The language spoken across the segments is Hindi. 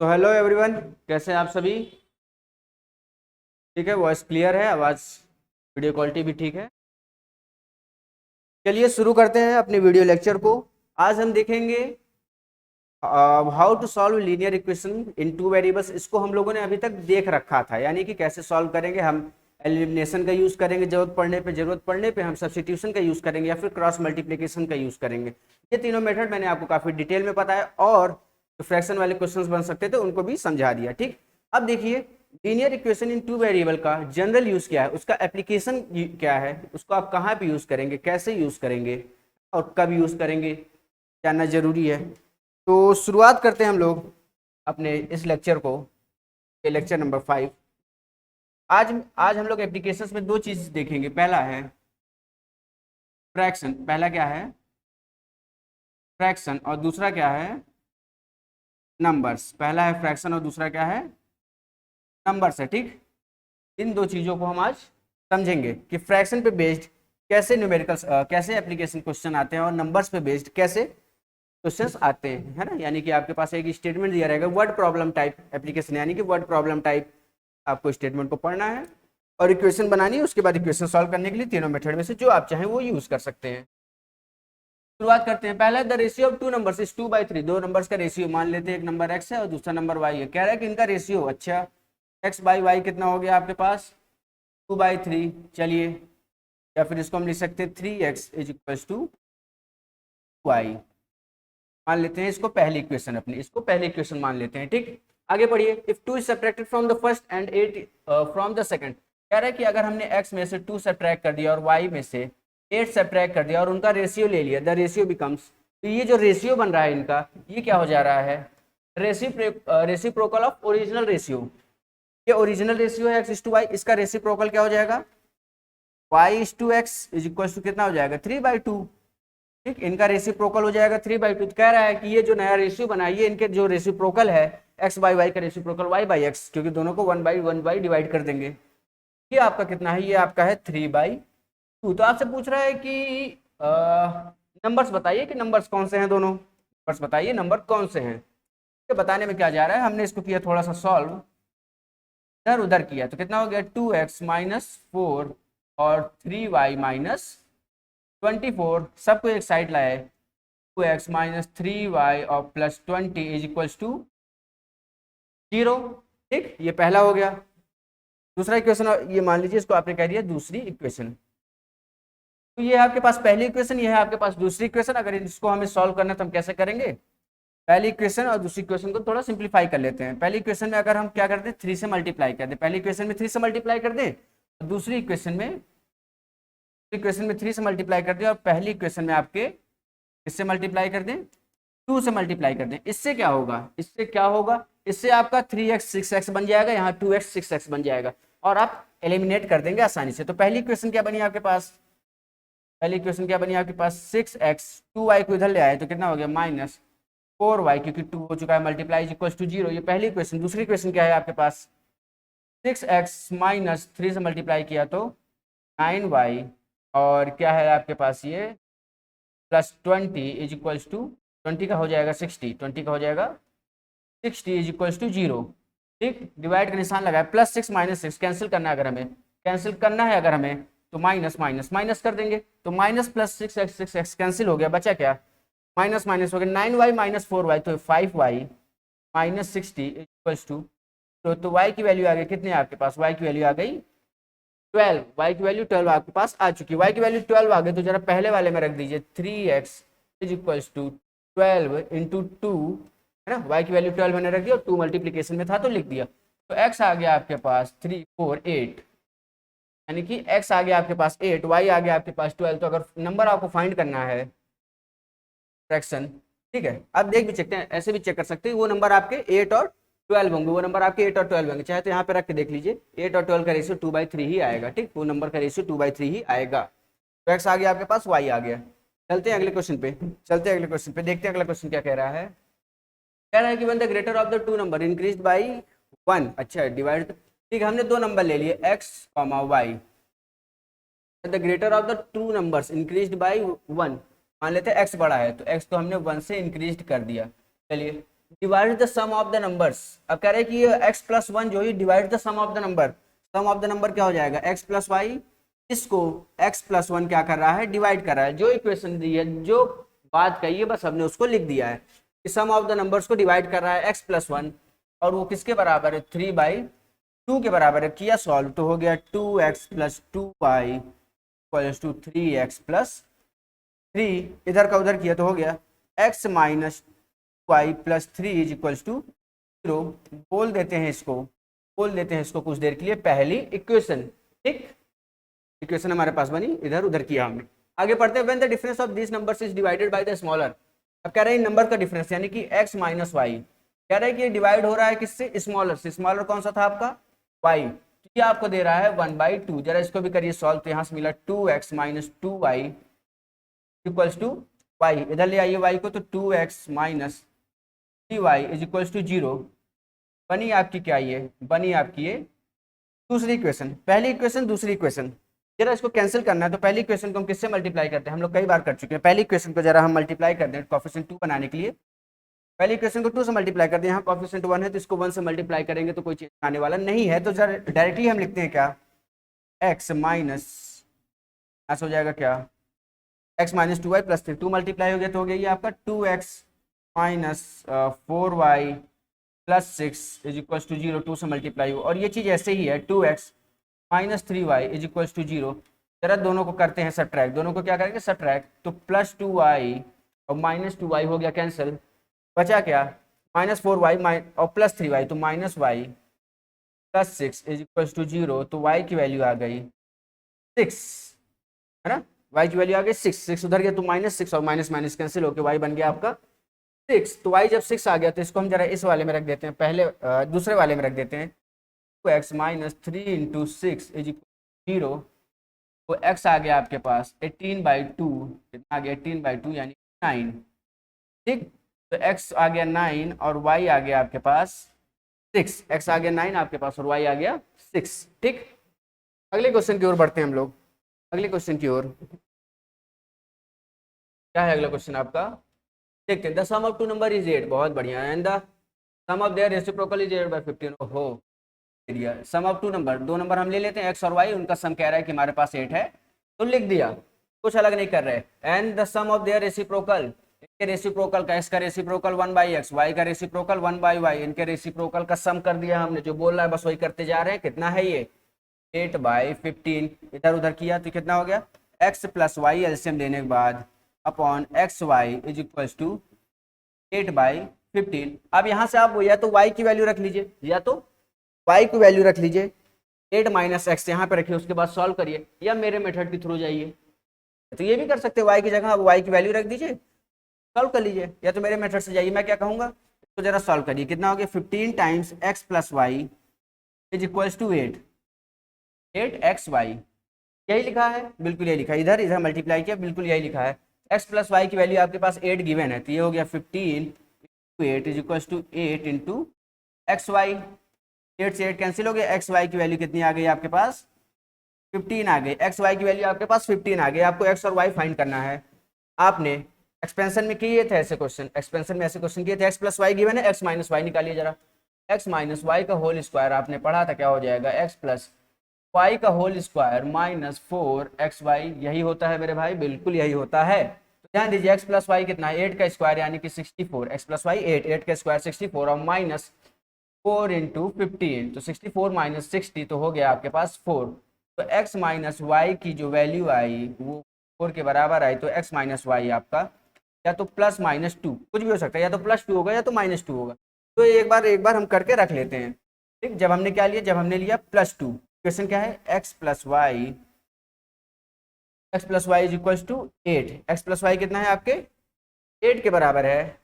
तो हेलो एवरीवन, कैसे हैं आप सभी। ठीक है, वॉइस क्लियर है, आवाज़ वीडियो क्वालिटी भी ठीक है। चलिए शुरू करते हैं अपने वीडियो लेक्चर को। आज हम देखेंगे how to solve linear equation in two variables. इसको हम लोगों ने अभी तक देख रखा था, यानी कि कैसे सॉल्व करेंगे। हम एलिमिनेशन का यूज़ करेंगे जरूरत पड़ने पे हम सब्स्टिट्यूशन का यूज़ करेंगे या फिर क्रॉस मल्टीप्लिकेशन का यूज़ करेंगे। ये तीनों मेथड मैंने आपको काफ़ी डिटेल में बताया और जो फ्रैक्शन वाले क्वेश्चंस बन सकते थे उनको भी समझा दिया। ठीक, अब देखिए linear equation in two variable का जनरल यूज़ क्या है, उसका एप्लीकेशन क्या है, उसको आप कहाँ पे यूज़ करेंगे, कैसे यूज़ करेंगे और कब यूज़ करेंगे, जानना जरूरी है। तो शुरुआत करते हैं हम लोग अपने इस लेक्चर को, ये लेक्चर नंबर 5। आज आज हम लोग एप्लीकेशंस में दो चीज देखेंगे। पहला है फ्रैक्शन, पहला क्या है फ्रैक्शन और दूसरा क्या है नंबर्स। पहला है फ्रैक्शन और दूसरा क्या है नंबर्स है। ठीक, इन दो चीजों को हम आज समझेंगे कि फ्रैक्शन पे बेस्ड कैसे न्यूमेरिकल्स कैसे एप्लीकेशन क्वेश्चन आते हैं और नंबर्स पे बेस्ड कैसे क्वेश्चंस आते हैं, है ना। यानी कि आपके पास एक स्टेटमेंट दिया रहेगा वर्ड प्रॉब्लम टाइप एप्लीकेशन, यानी कि वर्ड प्रॉब्लम टाइप आपको स्टेटमेंट को पढ़ना है और इक्वेशन बनानी है। उसके बाद इक्वेशन सॉल्व करने के लिए तीनों मेथड में से जो आप चाहें वो यूज कर सकते हैं। शुरुआत करते हैं। पहला the ratio of two numbers is 2/3। दो नंबर्स का रेशियो मान लेते हैं, एक नंबर x है और दूसरा नंबर y है। कह रहा है कि इनका रेशियो, अच्छा x बाई वाई कितना हो गया आपके पास 2/3। चलिए, या फिर इसको हम लिख सकते हैं 3x is equal to Y. मान लेते हैं इसको पहली इक्वेशन, अपनी इसको पहली इक्वेशन मान लेते हैं। ठीक, आगे बढ़िए। If 2 is subtracted from the first and 8 from the second. कह रहा है कि अगर हमने x में से 2 सब्ट्रैक्ट कर दिया और y में से 8 सब्ट्रैक्ट कर दिया और उनका रेशियो ले लिया, द रेशियो बिकम्स, तो ये जो रेशियो बन रहा है इनका, ये क्या हो जा रहा है रेसिप्रोकल ऑफ ओरिजिनल रेशियो। ये ओरिजिनल रेशियो है x:y, इसका रेसिप्रोकल क्या हो जाएगा y:x इज इक्वल टू कितना हो जाएगा 3/2। ठीक, इनका रेसिप्रोकल हो जाएगा 3/2। कह रहा है कि ये जो नया रेशियो बना है ये इनके जो रेसिप्रोकल है x बाई वाई का रेसिप्रोकल y/x, क्योंकि दोनों को 1/1 डिवाइड कर देंगे। ये आपका कितना है, ये आपका है 3/2। तो आपसे पूछ रहा है कि नंबर्स बताइए कि नंबर्स कौन से हैं, दोनों नंबर्स बताइए नंबर कौन से हैं। ये बताने में क्या जा रहा है, हमने इसको किया थोड़ा सा सॉल्व, इधर उधर किया तो कितना हो गया 2x माइनस 4 और 3y माइनस 24। सबको एक साइड लाए, 2x माइनस 3y और प्लस 20 इज इक्वल्स टू 0। ठीक, ये पहला हो गया। दूसरा इक्वेशन, ये मान लीजिए इसको आपने कह दिया दूसरी इक्वेशन। तो ये आपके पास पहली इक्वेशन, ये है आपके पास दूसरी इक्वेशन। अगर इसको हमें सॉल्व करना है तो हम कैसे करेंगे, पहली इक्वेशन और दूसरी इक्वेशन को थोड़ा सिंप्लीफाई कर लेते हैं। पहली इक्वेशन में अगर हम क्या करते हैं 3 से मल्टीप्लाई कर दें, पहली इक्वेशन में 3 से मल्टीप्लाई कर दें, दूसरी इक्वेशन में 3 से मल्टीप्लाई कर दें और पहली इक्वेशन में आपके इससे मल्टीप्लाई कर दें 2 से मल्टीप्लाई कर दें। इससे क्या होगा, इससे आपका 3x 6x बन जाएगा, यहाँ 2x 6x बन जाएगा और आप एलिमिनेट कर देंगे आसानी से। तो पहली इक्वेशन क्या बनी आपके पास, 6x, 2y को इधर ले आए तो कितना हो गया -4y, क्योंकि 2 हो चुका है मल्टीप्लाई इज इक्वल टू 0। ये पहली इक्वेशन। दूसरी इक्वेशन क्या है आपके पास 6x माइनस 3 से मल्टीप्लाई किया तो 9y और क्या है आपके पास ये प्लस 20 इज इक्वल्स टू 20 का हो जाएगा 60, 20 का हो जाएगा 60 इज इक्वल्स टू 0। ठीक, डिवाइड का निशान लगाए, +6 -6 कैंसिल करना है, अगर हमें तो माइनस माइनस माइनस कर देंगे। तो माइनस प्लस 6x कैंसिल हो गया, बचा क्या माइनस माइनस हो गया 9y माइनस 4y, तो 5y माइनस 60 इक्वल्स टू, तो y की वैल्यू आ गई कितने आपके पास, y की वैल्यू आ गई 12। y की वैल्यू 12 आपके पास आ चुकी है। y की वैल्यू 12 आ गई तो जरा पहले वाले में रख दीजिए 3x is equals to 12 into 2, है ना। y की वैल्यू 12 मैंने रख दिया और 2 मल्टीप्लीकेशन में था तो लिख दिया। तो x आ गया आपके पास 3 4 8, यानी कि x आ गया आपके पास 8, y आ गया आपके पास 12। तो अगर नंबर आपको फाइंड करना है फ्रैक्शन, ठीक है, आप देख भी सकते हैं, ऐसे भी चेक कर सकते हैं, वो नंबर आपके 8 और 12 होंगे, चाहे तो यहाँ पे रख के देख लीजिए 8 और 12 का रेशियो 2/3 ही आएगा। ठीक, वो नंबर का रेशियो 2/3 ही आएगा। तो x आ गया आपके पास, y आ गया। चलते हैं अगले क्वेश्चन पे, देखते हैं अगला क्वेश्चन क्या कह रहा है। कह रहा है कि one the greater of the two number increase by 1। अच्छा, डिवाइड, ठीक है, हमने दो नंबर ले लिए x, y। The greater of the two numbers increased by 1। मान लेते हैं x बड़ा है तो x तो हमने 1 से इंक्रीज कर दिया। चलिए, divide the sum of the numbers. अब कह रहे हैं कि ये x प्लस वन जो है divide the sum of the number, sum of the number क्या हो जाएगा x प्लस वाई, इसको x प्लस वन क्या कर रहा है, डिवाइड कर रहा है। जो इक्वेशन दी है, जो बात कही है, बस हमने उसको लिख दिया है कि सम ऑफ द नंबर्स को डिवाइड कर रहा है x प्लस वन, और वो किसके बराबर है, 3/2 के बराबर है। किया सॉल्व तो हो गया 2x plus 2y equals to 3x plus 3, इधर का उधर किया तो हो गया x minus y plus 3 is equals to 0। बोल देते हैं इसको कुछ देर के लिए पहली इक्वेशन। ठीक, इक्वेशन हमारे पास बनी, इधर उधर किया हमने। आगे पढ़ते हैं, when the difference of this numbers is divided by the smaller. अब कह रहे हैं नंबर का डिफरेंस यानी कि x माइनस वाई, कह रहे हैं कि डिवाइड हो रहा है किससे, स्मॉलर से। स्मॉलर कौन सा था आपका, y, ये आपको दे रहा है 1/2। जरा इसको भी करिए सॉल्व, तो यहाँ से मिला 2x minus 2y equals to Y, इधर ले आइए y को, तो 2x minus 3y is equals to 0। बनी आपकी क्या, ये बनी आपकी ये दूसरी इक्वेशन। पहली इक्वेशन दूसरी इक्वेशन, जरा इसको कैंसिल करना है तो पहली इक्वेशन को हम किससे मल्टीप्लाई करते हैं, हम लोग कई बार कर चुके हैं। पहली इक्वेशन को जरा हम मल्टीप्लाई कर दें कोएफिशिएंट 2 बनाने के लिए। पहली इक्वेशन को 2 से मल्टीप्लाई कर दें, यहाँ कोएफिशिएंट 1 है तो इसको 1 से मल्टीप्लाई करेंगे तो कोई चेंज आने वाला नहीं है। तो जरा डायरेक्टली हम लिखते हैं क्या, x माइनस, ऐसा हो जाएगा क्या, x minus 2y plus 3, 2 multiply हो गया तो हो गया ये आपका 2x minus 4y plus 6 is equals to 0, 2 से मल्टीप्लाई हो। और ये चीज़ ऐसे ही है, 2x minus 3y is equals to 0। जरा दोनों को करते हैं सब्ट्रैक्ट, दोनों को क्या करेंगे सब्ट्रैक्ट, तो प्लस 2y और माइनस 2y हो गया कैंसिल, बचा क्या, माइनस 4y और प्लस 3y, तो minus y plus 6 is equals to 0। तो y की वैल्यू आ गई 6, है ना, y की वैल्यू आ गई 6 उधर गया तो -6 और माइनस माइनस कैंसिल होकर y बन गया आपका 6। तो y जब 6 आ गया तो इसको हम जरा इस वाले में रख देते हैं, पहले दूसरे वाले में रख देते हैं। 2x minus 3 into 6 is equal 0। तो x आ गया आपके पास 18/2, कितना आ गया 18/2 यानी 9। ठीक, तो x आ गया 9 और y आ गया आपके पास 6। x आ गया 9 आपके पास और y आ गया 6। ठीक, अगले क्वेश्चन की ओर बढ़ते हैं हम लोग, अगले क्वेश्चन की ओर। क्या है अगला क्वेश्चन आपका, देखते हैं। The sum of two number is 8, बहुत बढ़िया। And the sum of their reciprocal is 8/15। ओहो, सम ऑफ टू नंबर, दो नंबर हम ले लेते हैं x और y, उनका सम कह रहा है कि हमारे पास 8 है तो लिख दिया, कुछ अलग नहीं कर रहे। And the sum of their reciprocal, इनके रेसिप्रोकल का, x का रेसिप्रोकल 1/x, y का रेसिप्रोकल 1/y, इनके रेसिप्रोकल का सम कर दिया हमने। जो बोल रहा है बस वही करते जा रहे हैं। कितना है ये 8/15, इधर उधर किया तो कितना हो गया, x प्लस वाई एलसीएम लेने के बाद upon x y is equals to 8/15। अब यहाँ से आप या तो y की वैल्यू रख लीजिए, या तो y की वैल्यू रख लीजिए, 8 माइनस एक्स यहाँ पे रखिए, उसके बाद सॉल्व करिए, या मेरे मेथड के थ्रू जाइए। तो ये भी कर सकते हैं, y की जगह आप y की वैल्यू रख दीजिए, सॉल्व कर लीजिए, या तो मेरे मेथड से जाइए। मैं क्या कहूँगा, तो जरा सॉल्व करिए। कितना हो गया 15 times x plus y is equals to 8xy, यही लिखा है, बिल्कुल यही लिखा है। इधर इधर मल्टीप्लाई किया, बिल्कुल यही लिखा है। x प्लस वाई की वैल्यू आपके पास 8 गिवन है, तो ये हो गया 15 8 is equals to 8 into x y. 8 से 8 कैंसिल हो गया, एक्स वाई की वैल्यू कितनी आ गई आपके पास 15 आ गई। एक्स वाई की वैल्यू आपके पास 15 आ गई। आपको एक्स और वाई फाइंड करना है। आपने एक्सपेंशन में किए थे ऐसे क्वेश्चन, एक्सपेंशन में ऐसे क्वेश्चन किए थे। एक्स प्लस वाई गिवन है, एक्स माइनस वाई निकालिए जरा। एक्स माइनस वाई का होल स्क्वायर आपने पढ़ा था, क्या हो जाएगा, एक्स प्लस वाई का होल स्क्वायर माइनस 4xy, यही होता है मेरे भाई, बिल्कुल यही होता है। तो ध्यान दीजिए, एक्स प्लस वाई कितना है, 8 का स्क्वायर यानी कि 64, एक्स प्लस वाई 8 का स्क्वायर 64 और माइनस 4 इंटू 15, तो 64 माइनस 60 तो हो गया आपके पास 4। तो x माइनस वाई की जो वैल्यू आई वो 4 के बराबर आई। तो x माइनस वाई आपका या तो प्लस माइनस 2, कुछ भी हो सकता है, या तो +2 होगा या तो -2 होगा। तो एक बार हम करके रख लेते हैं। ठीक, जब हमने क्या लिया, जब हमने लिया +2, क्वेश्चन क्या है, x plus y is equal to 8। X plus y कितना है आपके 8 के बराबर है।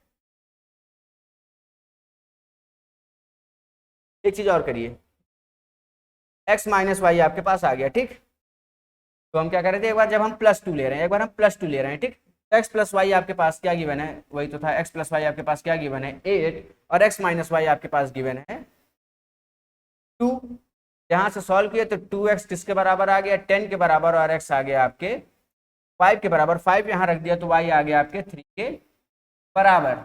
एक चीज और करिए, x माइनस वाई आपके पास आ गया। ठीक, तो हम क्या कर रहे थे, एक बार जब हम +2 ले रहे हैं, एक बार हम +2 ले रहे हैं। ठीक, तो x प्लस वाई आपके पास क्या गिवन है, वही तो था, x प्लस वाई आपके पास क्या गिवन है 8, और x माइनस वाई आपके पास गिवन है 2। यहाँ से सॉल्व किए तो 2x किसके बराबर आ गया 10 के बराबर, और x आ गया आपके 5 के बराबर। 5 यहाँ रख दिया तो y आ गया आपके 3 के बराबर।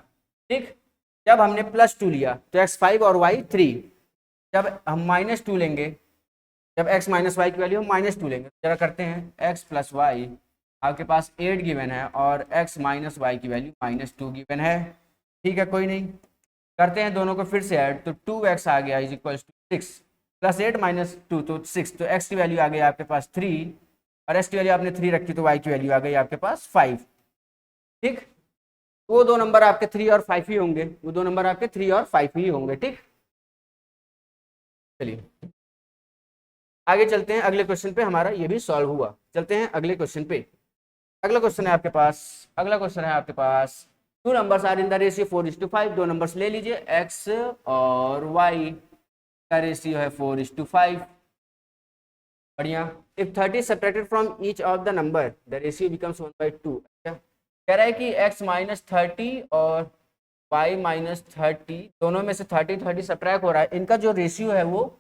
ठीक, जब हमने +2 लिया तो x5 और y3, जब हम -2 लेंगे, जब x माइनस वाई की वैल्यू हम -2 लेंगे, जरा करते हैं x + y, आपके पास 8 गिवन है और x माइनस वाई की वैल्यू -2 गिवन है। ठीक है, कोई नहीं, करते हैं दोनों को फिर से ऐड, तो 2x आ गया = 6 + 8 - 2 तो 6, तो x की वैल्यू आ गई आपके पास 3 और x की वैल्यू आपने 3 रखी तो y की वैल्यू आ गई आपके पास 5। ठीक, वो दो नंबर आपके 3 और 5 ही होंगे, वो दो नंबर आपके 3 और 5 ही होंगे। ठीक, चलिए आगे चलते हैं अगले क्वेश्चन पे, हमारा ये भी सॉल्व हुआ। चलते हैं अगले क्वेश्चन पे। अगला क्वेश्चन है आपके पास, अगला क्वेश्चन है आपके पास, two numbers are in the ratio 4:5, दो नंबर्स ले लीजिए x और y का रेशियो है 4:5। बढ़िया। If 30 subtracted from each of the number the ratio becomes 1/2। अच्छा, कह रहा है कि x - 30 और y - 30 दोनों में से 30 सब्ट्रैक्ट हो रहा है, इनका जो रेशियो है वो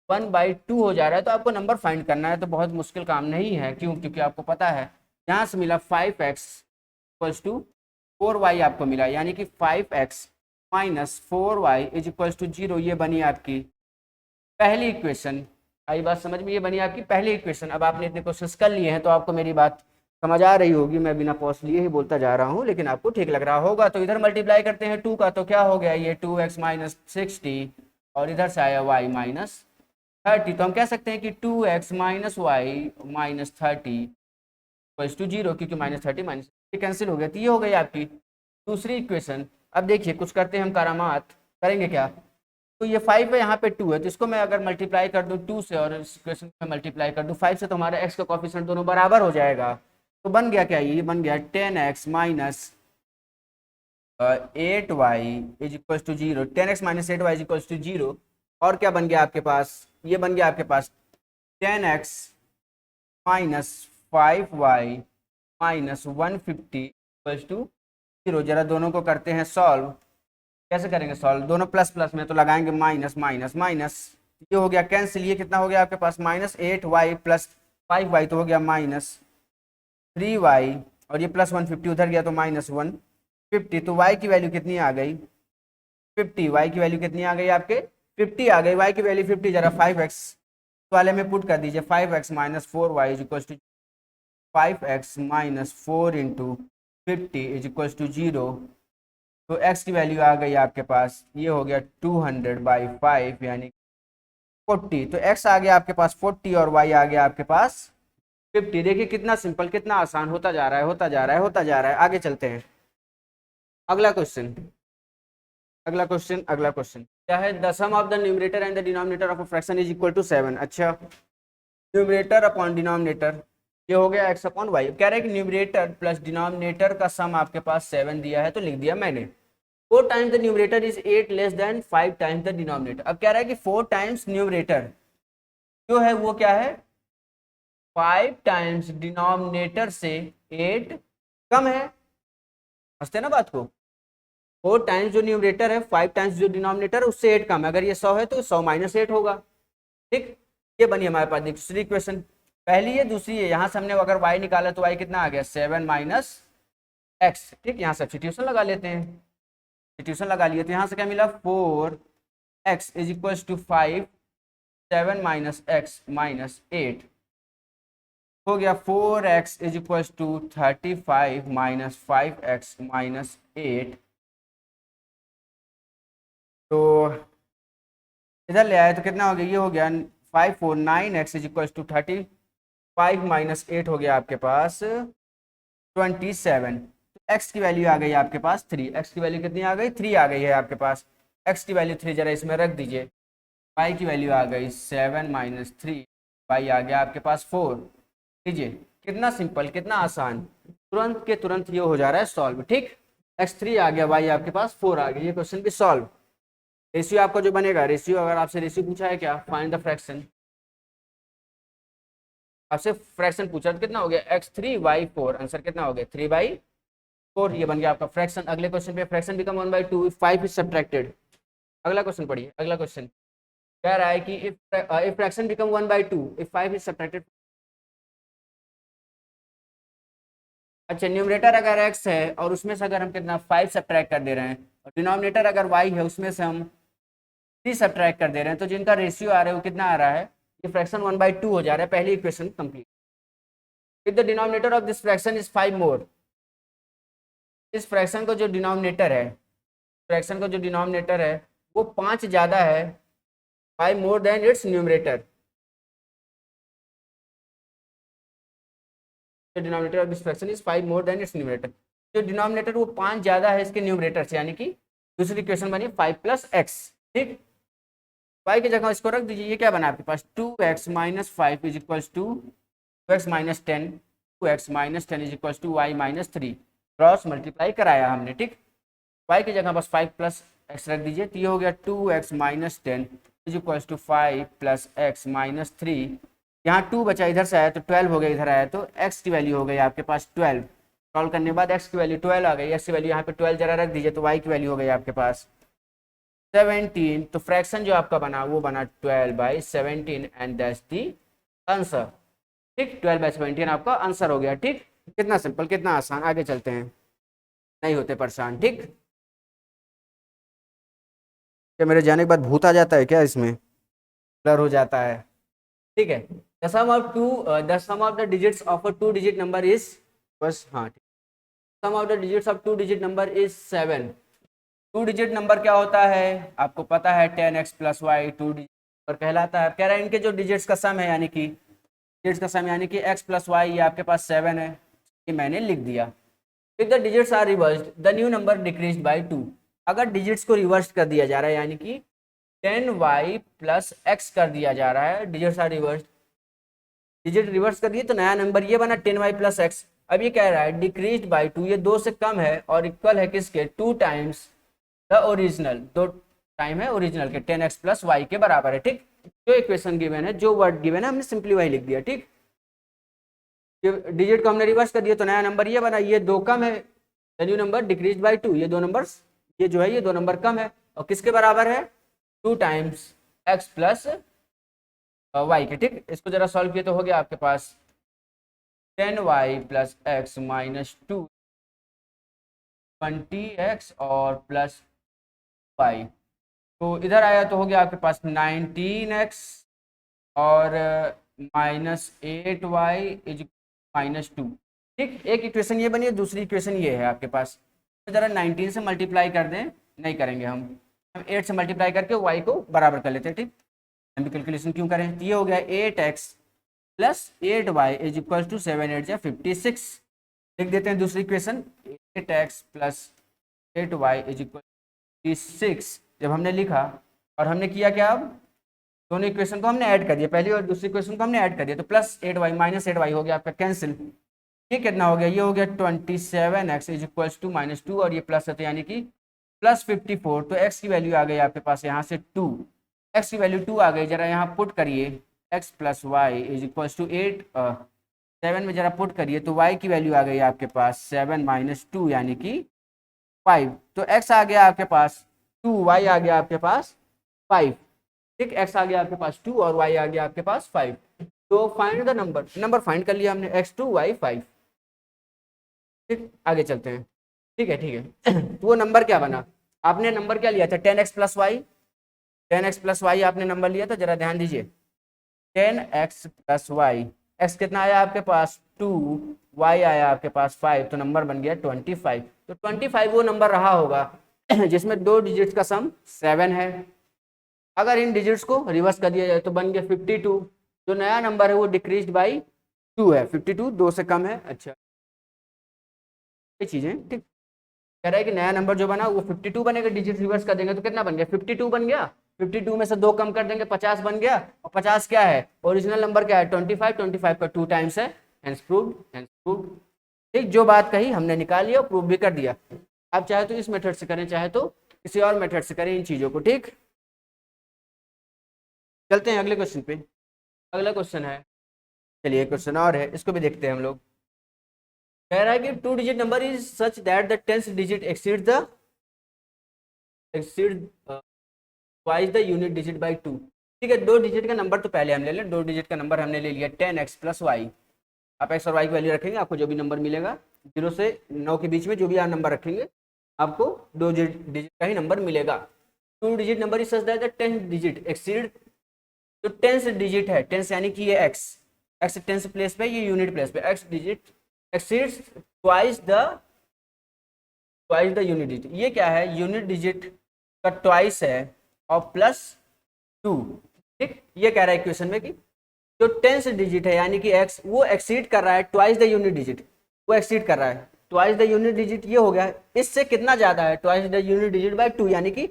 1/2 हो जा रहा है। तो आपको नंबर फाइंड करना है, तो बहुत मुश्किल काम नहीं है। क्यों? क्योंकि आपको पता है यहाँ से मिला 5x = 4y आपको मिला, यानी कि 5x - 4y = 0। ये बनी आपकी पहली इक्वेशन। आई बात समझ में? ये बनी आपकी पहली इक्वेशन। अब आपने इतने क्वेश्चंस कर लिए हैं तो आपको मेरी बात समझ आ रही होगी, मैं बिना पॉज लिए ही बोलता जा रहा हूँ, लेकिन आपको ठीक लग रहा होगा। तो इधर मल्टीप्लाई करते हैं 2 का, तो क्या हो गया ये 2x - 60 और इधर से आया y - 30। तो हम कह सकते हैं कि 2x - y - 30 = 0, क्योंकि -30 - कैंसिल हो गया। तो ये हो गई आपकी दूसरी इक्वेशन। अब देखिए कुछ करते हैं हम करामात, करेंगे क्या? तो ये 5 है, यहाँ पे 2 है, तो इसको मैं अगर मल्टीप्लाई कर दूँ 2 से और इस इक्वेशन में मल्टीप्लाई कर दूँ 5 से, तो हमारा x का कोफिशिएंट दोनों बराबर हो जाएगा। तो बन गया क्या? ये बन गया 10x - 8y = 0। 10x - 8y = 0। और क्या बन गया आपके पास? ये बन गया आपके पास 10x - 5y - 150 = 0। जरा दोनों को करते हैं सॉल्व। कैसे करेंगे सॉल्व? दोनों प्लस प्लस में तो लगाएंगे माइनस माइनस माइनस, ये हो गया कैंसिल। ये कितना हो गया आपके पास? -8y + 5y तो हो गया -3y, और ये +150 उधर गया तो -150। तो y की वैल्यू कितनी आ गई? 50। y की वैल्यू कितनी आ गई आपके? 50 आ गई। y की वैल्यू 50, जरा 5x वाले में पुट कर दीजिए। 5x - 4y = 5x - 4 × 50 = 0। तो x की वैल्यू आ गई आपके पास, ये हो गया 200/5 यानी 40। तो x आ गया आपके पास 40 और y आ गया आपके पास 50। देखिए कितना सिंपल, कितना आसान होता जा रहा है, होता जा रहा है, होता जा रहा है। आगे चलते हैं। अगला क्वेश्चन, अगला क्वेश्चन, अगला क्वेश्चन क्या है? The sum of the numerator and the denominator of a fraction is equal to 7। अच्छा, न्यूमरेटर अपॉन डिनोमिनेटर, ये हो गया x अपॉन वाई। कह रहे हैं कि न्यूमरेटर प्लस डिनोमिनेटर का सम आपके पास 7 दिया है, तो लिख दिया मैंने। 4 times the numerator is 8 less than 5 times the denominator. अब कह रहा है कि 4 टाइम्स न्यूमरेटर जो है वो क्या है? 5 टाइम्स डिनोमिनेटर से 8 कम है। समझते ना बात को? 4 टाइम्स जो न्यूमरेटर है, 5 टाइम्स जो डिनोमिनेटर है उससे 8 कम है। अगर ये 100 है तो 100 - 8 होगा। ठीक, ये बनी हमारे पास दूसरी इक्वेशन। पहली है, दूसरी है। यहाँ से हमने अगर y निकाला तो y कितना आ गया? 7 - x। ठीक, यहाँ सब्स्टिट्यूशन लगा लेते हैं। सब्स्टिट्यूशन लगा लिए तो यहाँ से क्या मिला? 4x = 5, 7 - x - 8 हो गया 4x = 35 - 5x - 8। तो इधर ले आए तो कितना हो गया? ये हो गया 5 4 9x = 35 - 8 हो गया आपके पास 27। तो x की वैल्यू आ गई आपके पास 3। x की वैल्यू कितनी आ गई? 3 आ गई है आपके पास। x की वैल्यू 3 जरा इसमें रख दीजिए। y की वैल्यू आ गई 7 - 3, y आ गया आपके पास 4। लीजिए कितना सिंपल, कितना आसान, तुरंत के तुरंत ये हो जा रहा है सॉल्व। ठीक, x3 आ गया, y आपके पास 4 आ गया। ये क्वेश्चन भी सॉल्व। रेशियो आपका जो बनेगा, रेशियो अगर आपसे रेशियो पूछा है क्या, फाइंड द फ्रैक्शन, आपसे फ्रैक्शन पूछा तो कितना हो गया? x3y4, आंसर कितना हो गया? 3/4। ये बन गया आपका फ्रैक्शन। अगले क्वेश्चन पे, fraction become 1/2 if 5 is subtracted. अगला क्वेश्चन पढ़िए। अगला क्वेश्चन कह रहा है कि if fraction become 1/2 if 5 is subtracted. अच्छा, न्यूमरेटर अगर x है और उसमें से अगर हम कितना 5 सब्ट्रैक्ट कर दे रहे हैं, और डिनोमिनेटर अगर y है उसमें से हम 3 सब्ट्रैक्ट कर दे रहे हैं, तो जिनका रेशियो आ रहा है वो कितना आ रहा है, ये फ्रैक्शन 1/2 हो जा रहा है। पहली equation complete. If the denominator of this fraction is 5 मोर, इस फ्रैक्शन को जो डिनोमिनेटर है, फ्रैक्शन का जो डिनोमिनेटर है वो 5 ज़्यादा है, 5 more then it's numerator. The denominator of this fraction is 5 more than its numerator। जो डिनोमिनेटर वो 5 ज्यादा है इसके न्यूमरेटर से, यानी कि दूसरी इक्वेशन बनी 5 + x। ठीक, y की जगह इसको रख दीजिए। ये क्या बना आपके पास 2x - 5 is equals to 2x - 10, 2x - 10 is equals to y - 3। Cross multiply कराया हमने। ठीक, y की जगह बस 5 + x रख दीजिए, तो ये हो गया 2x - 10 is equals to 5 + x - 3। यहाँ 2 बचा, इधर से आया तो 12 हो गया, इधर आया तो x की वैल्यू हो गई आपके पास 12। सॉल्व करने के बाद x की वैल्यू 12 आ गई, x की वैल्यू यहाँ पे 12 जरा रख दीजिए, तो y की वैल्यू हो गई आपके पास 17। तो फ्रैक्शन जो आपका बना वो बना 12/17 एंड दैट्स दी आंसर। ठीक, 12/17 आपका आंसर हो गया। ठीक, कितना सिंपल, कितना आसान। आगे चलते हैं, नहीं होते परेशान। ठीक, क्या मेरे जाने के बाद भूत आ जाता है क्या, इसमें ब्लर हो जाता है। ठीक है, the sum of the digits of a 2 digit number is, बस हाँ, sum of the digits of 2 digit number is 7। 2 digit number क्या होता है आपको पता है, 10x + y 2 डिजिट नंबर कहलाता है। कह रहा है इनके जो डिजिट्स का सम है, यानी कि डिजिट्स का सम यानी कि x + y, ये आपके पास 7 है, ये मैंने लिख दिया। If the digits are reversed the new number decreased by 2। अगर डिजिट्स को रिवर्स कर दिया जा रहा है, यानी कि 10y + x कर दिया जा रहा है, digits are reversed, digit reverse कर दिए तो नया नंबर ये बना 10y + x। अब ये कह रहा है डिक्रीज्ड बाय 2, ये 2 से कम है और इक्वल है किसके, 2 टाइम्स द ओरिजिनल, 2 टाइम है ओरिजिनल के, 10x + y के बराबर है। ठीक, जो इक्वेशन गिवन है, जो वर्ड गिवन है, हमने सिंपली वही लिख दिया। ठीक, डिजिट को हमने रिवर्स कर दिया तो नया नंबर ये बना, ये 2 कम है, the new number decreased by 2, ये 2 नंबर्स, ये जो है ये 2 नंबर कम है और किसके बराबर है, 2 टाइम्स x + y के। ठीक, इसको जरा सॉल्व किए तो हो गया आपके पास 10y + x - 2 20x और प्लस y, तो इधर आया तो हो गया आपके पास 19x और -8y इज -2। ठीक, एक इक्वेशन ये बनी है, दूसरी इक्वेशन ये है आपके पास। तो जरा 19 से मल्टीप्लाई कर दें, नहीं करेंगे हम 8 से मल्टीप्लाई करके y को बराबर कर लेते हैं। ठीक, हम भी कैलकुलेशन क्यों करें, तो ये हो गया 8x + 8y is equal to 7 8 या 56। लिख देते हैं दूसरी equation, 8x + 8y is equal 56। जब हमने लिखा और हमने किया क्या, अब दोनों इक्वेशन को हमने ऐड कर दिया, पहली और दूसरी इक्वेशन को हमने ऐड कर दिया, तो +8y - 8y हो गया आपका कैंसिल। ये कितना हो गया, ये हो गया 27x इज इक्वल टू -2 और ये प्लस है तो यानी कि +54। तो x की वैल्यू आ गई आपके पास यहाँ से 2, x की वैल्यू 2 आ गई, जरा यहाँ पुट करिए x + y is equal to 8 7 में जरा पुट करिए तो y की वैल्यू आ गई आपके पास 7 - 2 यानी कि 5। तो x आ गया आपके पास 2, y आ गया आपके पास 5। ठीक, x आ गया आपके पास 2 और y आ गया आपके पास 5। तो find the number, number find कर लिया हमने, x2 y 5। ठीक, आगे चलते हैं। ठीक है, ठीक है तो वो नंबर क्या बना, आपने नंबर क्या लिया था 10x + y, 10x + y आपने नंबर लिया था, जरा ध्यान दीजिए 10x + y, x कितना आया आपके पास 2, y आया आपके पास 5, तो नंबर बन गया 25। तो 25 वो नंबर रहा होगा जिसमें 2 डिजिट्स का सम 7 है। अगर इन डिजिट्स को रिवर्स कर दिया जाए तो बन गया 52। जो नया नंबर है वो डिक्रीज्ड बाई 2 है, 52 2 से कम है। अच्छा, ये चीजें ठीक कह रहा है कि नया नंबर जो बना वो 52 बनेगा, डिजिट रिवर्स कर देंगे तो कितना बन गया 52 बन गया, 52 में से 2 कम कर देंगे 50 बन गया, और 50 क्या है ओरिजिनल नंबर क्या है 25, 25 का 2 टाइम्स है, हेंस प्रूव्ड, हेंस प्रूव्ड। ठीक, जो बात कही हमने निकाल लिया और प्रूव भी कर दिया। आप चाहे तो इस मेथड से करें, चाहे तो किसी और मेथड से करें इन चीजों को। ठीक, चलते हैं अगले क्वेश्चन पे। अगला क्वेश्चन है, चलिए क्वेश्चन और है, इसको भी देखते हैं हम लोग। कह रहा है कि 2 digit number is such that the 10th digit exceed twice the unit digit bye 2। ठीक है, 2 डिजिट का नंबर तो पहले हम ले लें, 2 डिजिट का नंबर हमने ले लिया 10x + y। आप x और y की वैल्यू रखेंगे, आपको जो भी नंबर मिलेगा 0 से 9 के बीच में जो भी आप नंबर रखेंगे आपको 2 डिजिट का ही नंबर मिलेगा। 2 digit number is such that the 10 digit exceed, तो 10 डिजिट है, 10 यानी कि ये एक्स 10 प्लेस पे, ये यूनिट प्लेस पे, x digit exceeds twice the unit digit. ये क्या है, यूनिट डिजिट का ट्वाइस है और प्लस 2। ठीक, ये कह रहा है इक्वेशन में कि जो 10 डिजिट है यानी कि एक्स, वो एक्सीड कर रहा है ट्वाइस द यूनिट डिजिट, वो एक्सीड कर रहा है ट्वाइस द यूनिट डिजिट। ये हो गया, इससे कितना ज्यादा है, twice the unit digit bye 2, यानी कि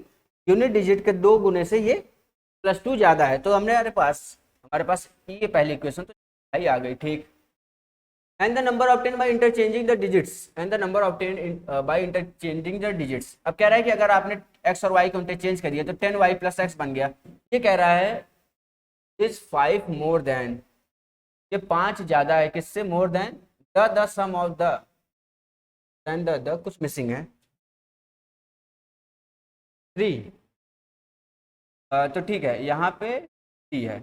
यूनिट डिजिट के 2 गुने से ये +2 ज्यादा है। तो हमारे पास ये पहली इक्वेशन तो सही आ गई। ठीक, and the number obtained by interchanging the digits, अब कह रहा है कि अगर आपने x और y को इंटरचेंज करिए तो 10y + x बन गया। ये कह रहा है इज 5 मोर देन, ये 5 ज्यादा है किससे, more than the sum of the, than the कुछ मिसिंग है 3। तो ठीक है, यहाँ पे 3 है।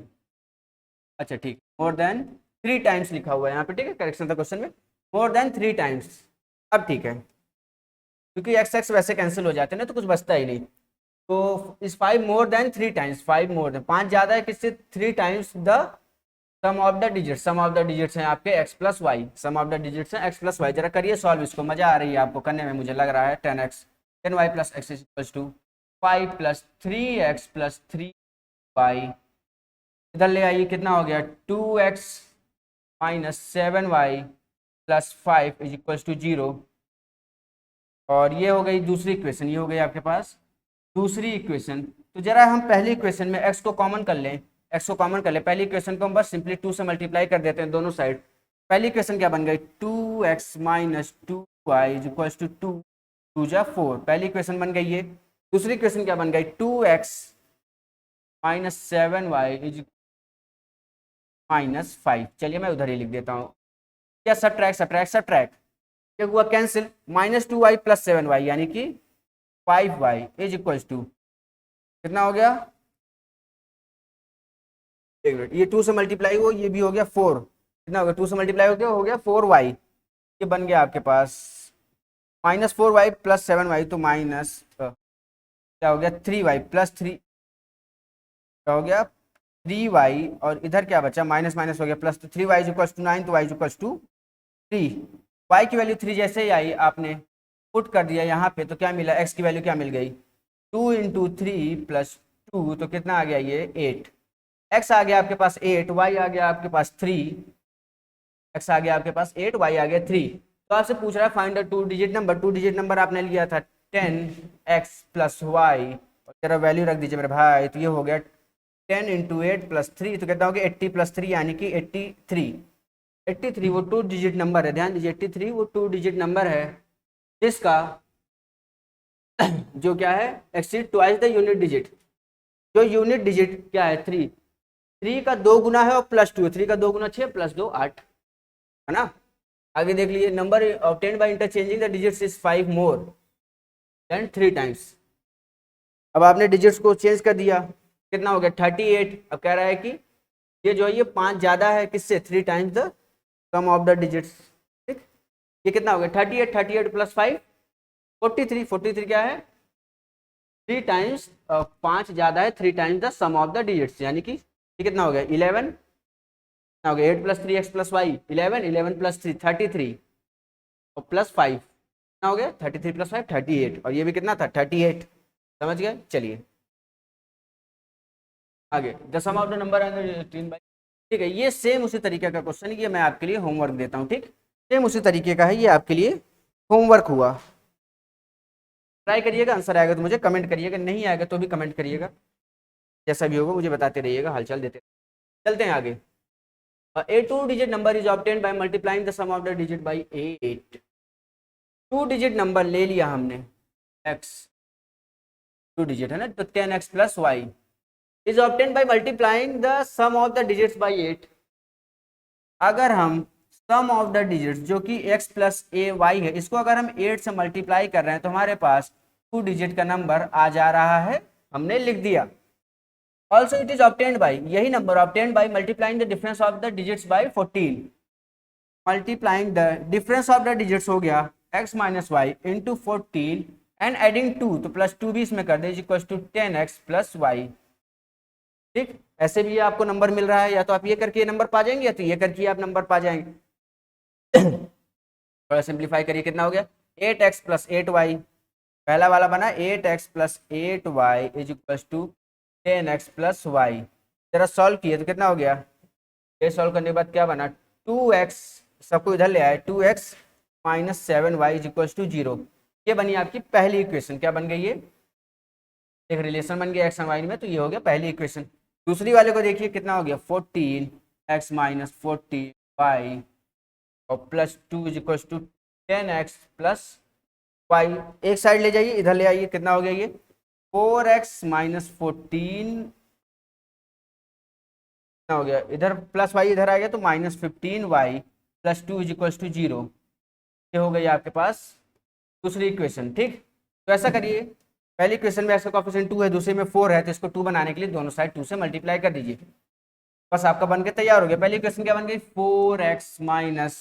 अच्छा ठीक, मोर देन 3 टाइम्स लिखा हुआ है यहाँ पे। ठीक है, करेक्शन था क्वेश्चन में, मोर देन 3 टाइम्स। अब ठीक है, क्योंकि x वैसे कैंसिल हो जाते हैं ना, तो कुछ बचता ही नहीं। तो इस 5 more than 3 times, 5 more than 5 ज्यादा है किससे, 3 times the sum of the digits. Sum of the digits हैं आपके x + y, sum of the digits हैं x + y। जरा करिए सॉल्व इसको, मजा आ रही है आपको करने में, मुझे लग रहा है। 10y + x = 5 + 3x + 3y, इधर ले आइए, कितना हो गया, 2x - 7y + 5 = 0। और ये हो गई दूसरी इक्वेशन, ये हो गई आपके पास दूसरी इक्वेशन। तो जरा हम पहली इक्वेशन में x को कॉमन कर लें, पहली इक्वेशन को हम बस सिंपली 2 से मल्टीप्लाई कर देते हैं दोनों साइड। पहली इक्वेशन क्या बन गई, 2x - 2y = 2, 2 जा 4, पहली इक्वेशन बन गई ये। दूसरी इक्वेशन क्या बन गई, 2x - 7y -5। चलिए मैं उधर ही लिख देता हूँ, क्या सब्ट्रैक्ट क्या हुआ, कैंसिल, -2y + 7y यानी कि 5y = कितना हो गया, एक मिनट, ये 2 से मल्टीप्लाई हुआ, ये भी हो गया 4, कितना हो गया, 2 से मल्टीप्लाई हो गया 4y। ये बन गया आपके पास -4y + 7y, तो माइनस क्या हो गया 3y + 3, क्या हो गया 3y, और इधर क्या बचा, माइनस माइनस हो गया प्लस, तो 3y = 9, तो y = 3। y की वैल्यू 3 जैसे ही आई आपने पुट कर दिया यहाँ पे, तो क्या मिला, x की वैल्यू क्या मिल गई, 2 × 3 + 2, तो कितना आ गया ये 8। x आ गया आपके पास 8, y आ गया आपके पास 3, x आ गया आपके पास 8, y आ गया 3। तो आपसे पूछ रहा है find the 2 digit number. 2 digit number आपने लिया था 10x + y, और जरा वैल्यू रख दीजिए मेरे भाई, तो ये हो गया 10 × 8 + 3, तो कितना हो गया 80 + 3 यानी कि 83। 83 वो 2 डिजिट नंबर है, ध्यान दीजिए 83 वो 2 डिजिट नंबर है जिसका जो क्या है, exceed twice the unit digit. जो यूनिट डिजिट क्या है 3 का 2 गुना है और +2 है, 3 का 2 गुना 6 + 2 8, है ना। आगे देख लीजिए, number obtained by interchanging the digits is 5 more than 3 times. अब आपने डिजिट्स को चेंज कर दिया, कितना हो गया 38। अब कह रहा है कि ये जो है ये 5 ज्यादा है किससे, 3 times the sum of the digits. ठीक, ये कितना हो गया 38 + 5 43। 43 क्या है, 3 टाइम्स, 5 ज्यादा है 3 times the sum of the digits, यानी कि ये कितना हो गया 11, कितना हो गया 8 + 3x + y 11, 11 + 3 33, और +5 कितना हो गया 33 + 5 38, और ये भी कितना था 38। समझ गए, चलिए आगे, the sum of the number and 3 by. ठीक है, ये सेम उसी तरीके का क्वेश्चन है, ये मैं आपके लिए होमवर्क देता हूँ। ठीक, सेम उसी तरीके का है, ये आपके लिए होमवर्क हुआ, ट्राई करिएगा, आंसर आएगा तो मुझे कमेंट करिएगा, नहीं आएगा तो भी कमेंट करिएगा, जैसा भी होगा मुझे बताते रहिएगा, हालचाल देते। चलते हैं आगे। A 2 digit number is obtained by multiplying the sum of the digit by 8। 2 digit number ले लिया हमने, x 2 डिजिट है ना, तो 10x + y is obtained by multiplying the sum of the digits by 8। अगर हम सम ऑफ द डिजिट्स जो कि x + ay है, इसको अगर हम 8 से मल्टीप्लाई कर रहे हैं तो हमारे पास 2 डिजिट का नंबर आ जा रहा है, हमने लिख दिया। Also it is obtained by, यही number obtained by multiplying the difference of the digits by 14। Multiplying the difference of the digits हो गया x - y × 14 एंड एडिंग 2, तो प्लस 2 भी इसमें कर दे, equal to 10x plus y. ठीक, ऐसे भी आपको नंबर मिल रहा है, या तो आप ये करके नंबर पा जाएंगे या तो ये करके आप नंबर पा जाएंगे। थोड़ा सिंप्लीफाई करिए, कितना हो गया 8x प्लस 8y। पहला वाला बना 8x plus 8y is equal to 10x plus y. जरा सॉल्व किए तो कितना हो गया, ये सॉल्व करने के बाद क्या बना 2x, सबको इधर ले आए 2x minus 7y is equal to 0। ये बनी आपकी पहली इक्वेशन। क्या बन गई, ये एक रिलेशन बन गया एक्स एंड वाई में, तो ये हो गया पहली इक्वेशन। दूसरी वाले को देखिए कितना हो गया 14x माइनस 40y और plus 2 is equal to 10x plus y. एक साइड ले जाइए, इधर ले आइए, कितना हो गया ये 4x माइनस 14 हो गया, इधर प्लस वाई इधर आ गया तो minus 15y plus 2 is equal to 0। ये हो गई आपके पास दूसरी इक्वेशन। ठीक, तो ऐसा करिए, पहली इक्वेशन में एक्स का कोएफिशिएंट 2 है, दूसरे में 4 है, तो इसको 2 बनाने के लिए दोनों साइड 2 से मल्टीप्लाई कर दीजिए, बस आपका बन के तैयार हो गया। पहली इक्वेशन क्या बन गई 4x minus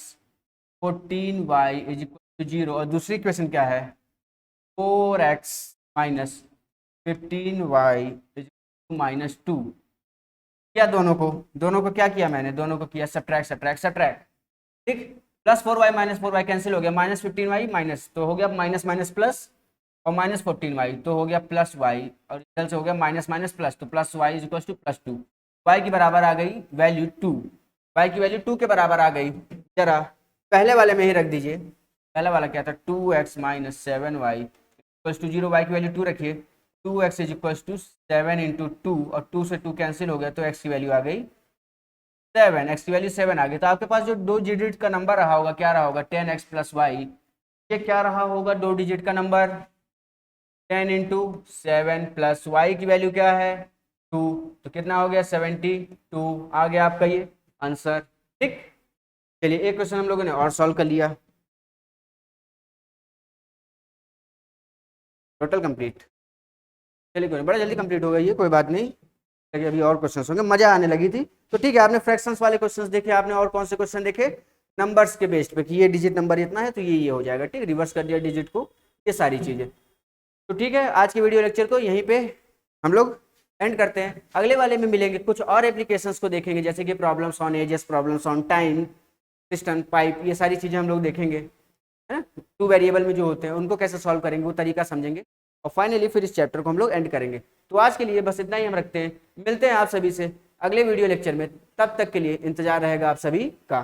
14y is equal to 0, और दूसरी इक्वेशन क्या है 4x minus 15y is equal to minus 2। क्या दोनों को क्या किया मैंने, दोनों को किया सब्ट्रैक्ट सब्ट्रैक्ट सब्ट्रैक्ट। ठीक, plus 4y minus 4y cancel हो गया, माइनस 15y माइनस, तो हो गया माइनस माइनस प्लस, और माइनस 14y तो हो गया प्लस y, और इधर से हो गया माइनस माइनस प्लस, तो plus y is equal two plus 2। y की बराबर आ गई वैल्यू 2, y की वैल्यू 2 के बराबर आ गई। जरा पहले वाले में ही रख दीजिए, पहला वाला क्या था 2x minus 7y equal to 0, y की वैल्यू 2 रखिए, 2x is equal to 7 into 2, और 2 से 2 कैंसिल हो गया तो x की वैल्यू आ गई 7, x की वैल्यू 7 आ गई। तो आपके पास जो 2 डिजिट का नंबर रहा होगा क्या रहा होगा 10x प्लस वाई। ये क्या रहा होगा 2 डिजिट का नंबर 10 इंटू 7 प्लस वाई की वैल्यू क्या है 2, तो कितना हो गया 72 आ गया आपका ये आंसर। ठीक, चलिए एक क्वेश्चन हम लोगों ने और सॉल्व कर लिया, टोटल कंप्लीट। चलिए कोई बड़ा जल्दी कंप्लीट हो गई है, कोई बात नहीं, लेकिन अभी और क्वेश्चंस होंगे, मजा आने लगी थी। तो ठीक है, आपने फ्रैक्शंस वाले क्वेश्चंस देखे, आपने और कौन से क्वेश्चन देखे नंबर्स के बेस्ड पे कि ये डिजिट नंबर इतना है तो ये हो जाएगा। ठीक, रिवर्स कर दिया डिजिट को, ये सारी चीजें। तो ठीक है, आज के वीडियो लेक्चर को यहीं पे हम लोग एंड करते हैं। अगले वाले में मिलेंगे, कुछ और एप्लीकेशंस को देखेंगे, जैसे कि problems on edges, problems on time, piston, pipe, ये सारी चीजें हम लोग देखेंगे, है ना। 2 वेरिएबल में जो होते हैं उनको कैसे सॉल्व करेंगे वो तरीका समझेंगे, और फाइनली फिर इस चैप्टर को हम लोग एंड करेंगे। तो आज के लिए बस इतना ही हम रखते हैं, मिलते हैं आप सभी से अगले वीडियो लेक्चर में, तब तक के लिए इंतजार रहेगा आप सभी का।